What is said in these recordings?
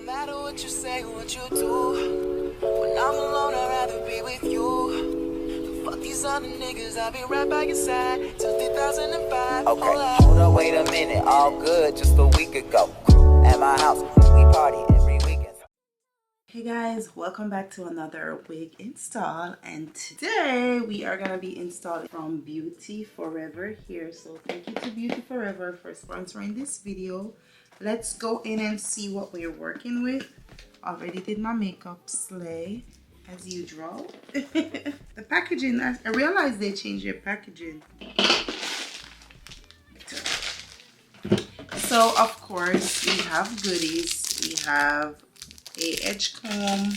matter what you say, what you do, when I'm alone, I'd rather be with you. Fuck these other niggas, I'll be right back inside till 2005. Okay, hold up, wait a minute. All good, just a week ago. At my house, we party every weekend. Hey guys, welcome back to another wig install, and today we are gonna be installing from BeautyForeverHair. So thank you to BeautyForever for sponsoring this video. Let's go in and see what we're working with. Already did my makeup, slay as usual. The packaging, I realized they changed their packaging. So of course we have goodies. We have a edge comb,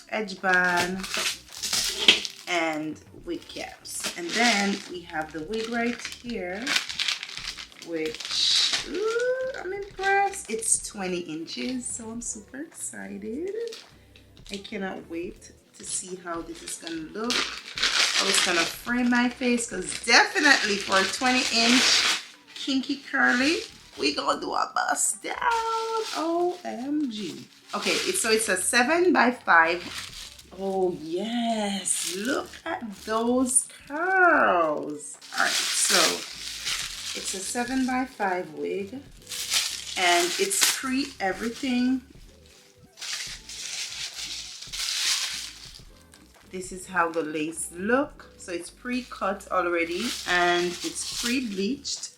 edge band, and wig caps. And then we have the wig right here, which I'm impressed. It's 20 inches, so I'm super excited. I cannot wait to see how this is gonna look. How it's gonna frame my face, because definitely for a 20-inch kinky curly, we gonna do a bust down. OMG. Okay, so it's a 7x5. Oh yes, look at those curls. All right, so it's a 7x5 wig, and it's pre-everything. This is how the lace look. So it's pre-cut already, and it's pre-bleached.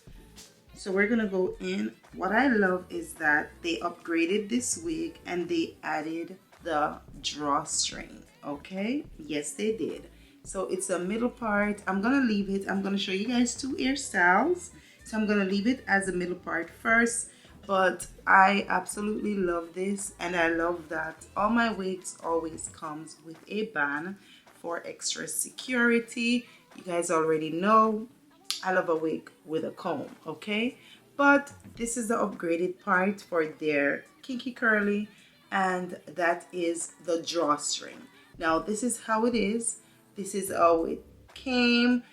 So we're gonna go in. What I love is that they upgraded this wig and they added the drawstring. Okay, yes they did. So it's a middle part. I'm gonna leave it. I'm gonna show you guys two hairstyles. So I'm gonna leave it as a middle part first, but I absolutely love this, and I love that all my wigs always comes with a band for extra security. You guys already know I love a wig with a comb, okay? But this is the upgraded part for their kinky curly, and that is the drawstring. Now this is how it is. This is how it came.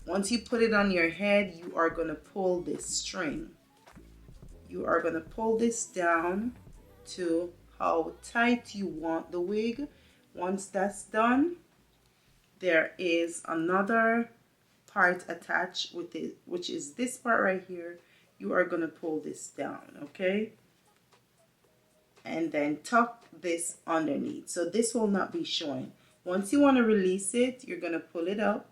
Once you put it on your head, you are gonna pull this string. You are gonna pull this down to how tight you want the wig. Once that's done, there is another part attached with it, which is this part right here. You are gonna pull this down, okay? And then tuck this underneath, so this will not be showing. Once you want to release it, you're gonna pull it up,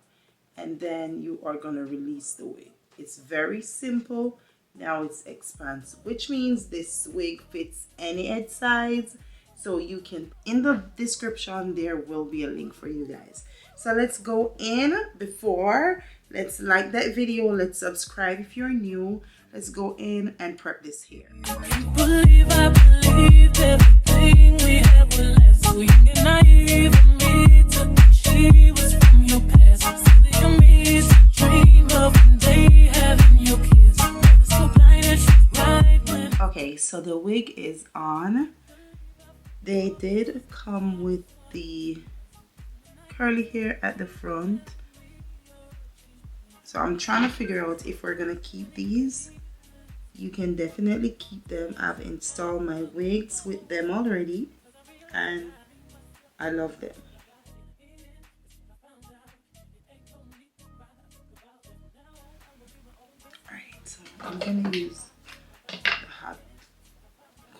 and then you are gonna release the wig. It's very simple. Now it's expansive, which means this wig fits any head size. So you can, in the description there will be a link for you guys. So let's go in. Before, let's like that video, let's subscribe if you're new. Let's go in and prep this hair. I believe everything we had was last. So young and naive of me to think she was from your past. Silly of me to dream of one day having your kiss. Never so blind and she's right when. Okay, so the wig is on. They did come with the curly hair at the front. So I'm trying to figure out if we're gonna keep these. You can definitely keep them. I've installed my wigs with them already, and I love them. Alright, so I'm gonna use the hot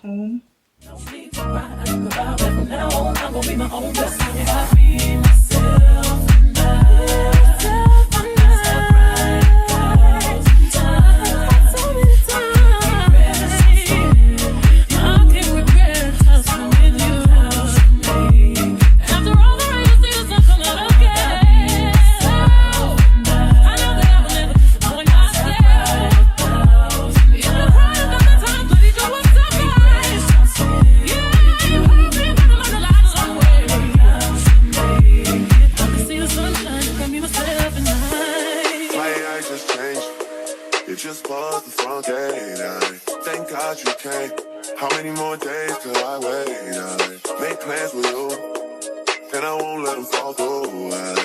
comb. Don't need to ride about it. From now on, I'm gonna be my own best friend. I be myself and I. Just paused the front gate. Thank God you came. How many more days till I wait? Make plans with you, and I won't let them fall through. And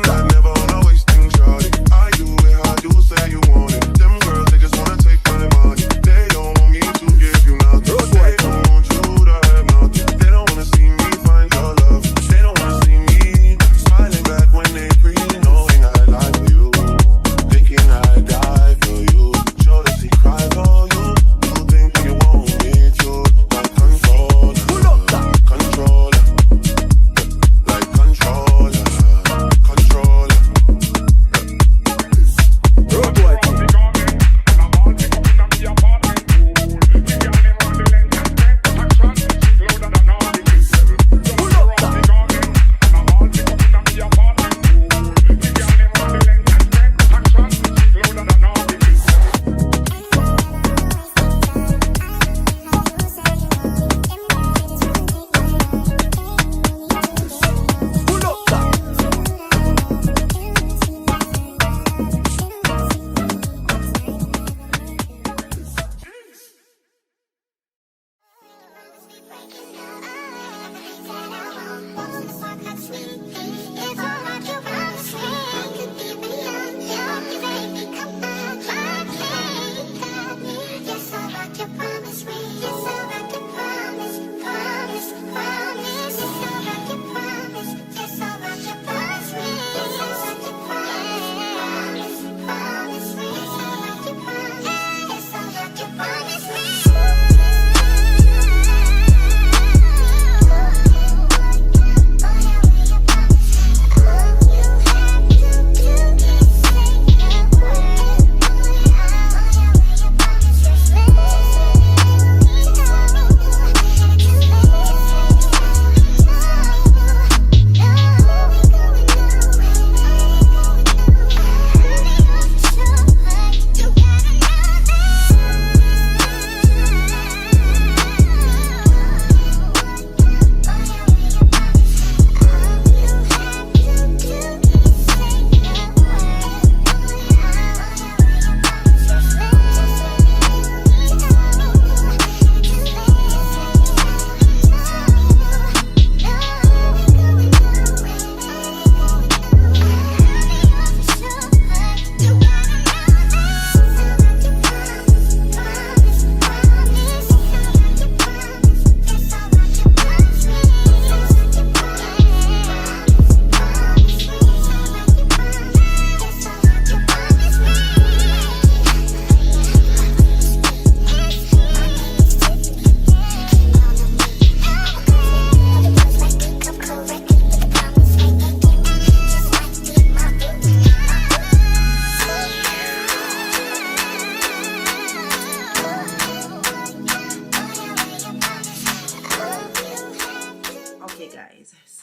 I never wanna waste things, shorty. I do it how you say you want it. Them girls, they just wanna take my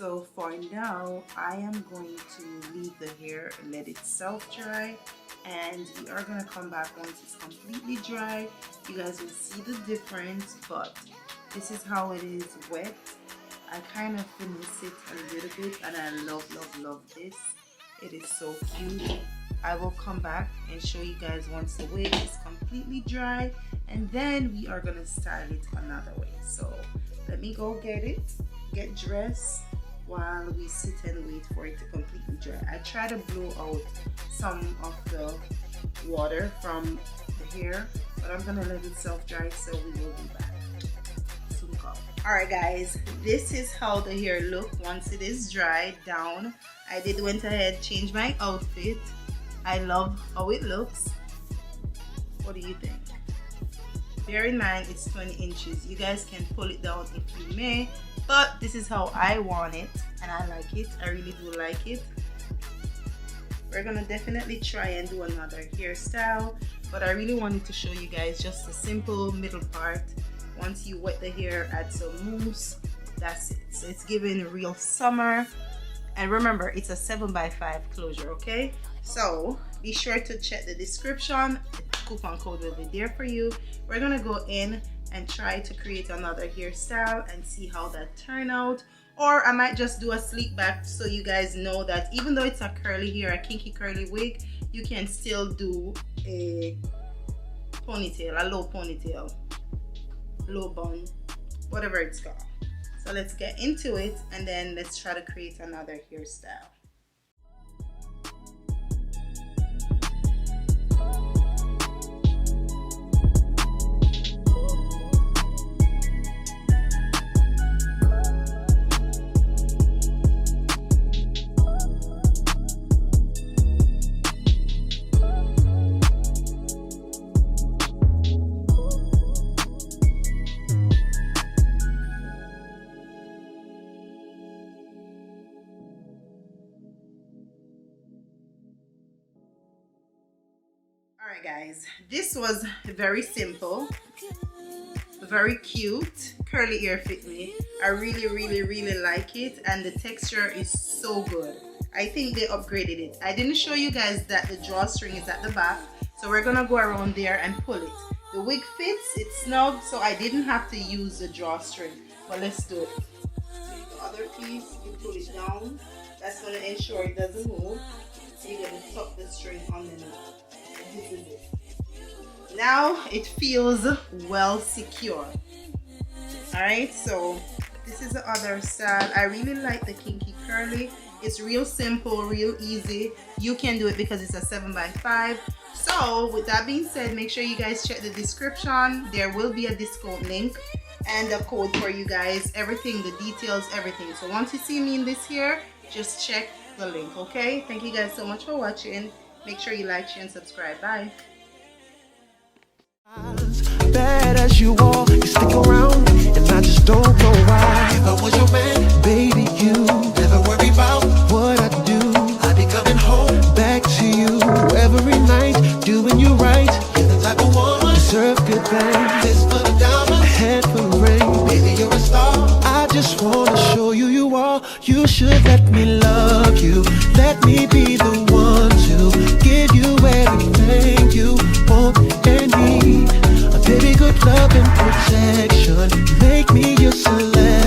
So for now, I am going to leave the hair and let it self-dry, and we are going to come back once it's completely dry. You guys will see the difference, but this is how it is wet. I kind of finesse it a little bit, and I love this. It is so cute. I will come back and show you guys once the wig is completely dry, and then we are going to style it another way. So let me go get dressed while we sit and wait for it to completely dry. I try to blow out some of the water from the hair, but I'm gonna let it self-dry, so we will be back soon. Alright guys, this is how the hair look once it is dried down. I went ahead, changed my outfit. I love how it looks. What do you think? Bear in mind it's 20 inches. You guys can pull it down if you may, but this is how I want it, and I like it. I really do like it. We're gonna definitely try and do another hairstyle, but I really wanted to show you guys just a simple middle part. Once you wet the hair, add some mousse. That's it. So it's giving real summer. And remember, it's a 7x5 closure, okay? So be sure to check the description. The coupon code will be there for you. We're gonna go in and try to create another hairstyle and see how that turn out. Or I might just do a sleek back, so you guys know that even though it's a curly hair, a kinky curly wig, you can still do a ponytail, a low ponytail, low bun, whatever it's called. So let's get into it, and then let's try to create another hairstyle. Alright guys, this was very simple, very cute, curly hair fit me. I really like it, and the texture is so good. I think they upgraded it. I didn't show you guys that the drawstring is at the back, so we're gonna go around there and pull it. The wig fits, it's snug, so I didn't have to use the drawstring, but let's do it. The other piece, you pull it down. That's gonna ensure it doesn't move. You're gonna tuck the string underneath. This is it. Now it feels well secure. Alright, so this is the other style. I really like the kinky curly. It's real simple, real easy. You can do it because it's a 7x5. So with that being said, make sure you guys check the description. There will be a discount link and a code for you guys. Everything, the details, everything. So once you see me in this here, just check the link, okay? Thank you guys so much for watching. Make sure you like, share, and subscribe. Bye. Bad as you are, you stick around, and I just don't know why. If I was your man, baby, you never worry about what I do. I'd be coming home back to you every night, doing you right. You're the type of woman deserve good things. This for the diamond, head for the ring. Baby, you're a star. I just wanna show you you are. You should let me love you. Let me be the one to give you everything you want and need. A baby, good love and protection. Make me your selection.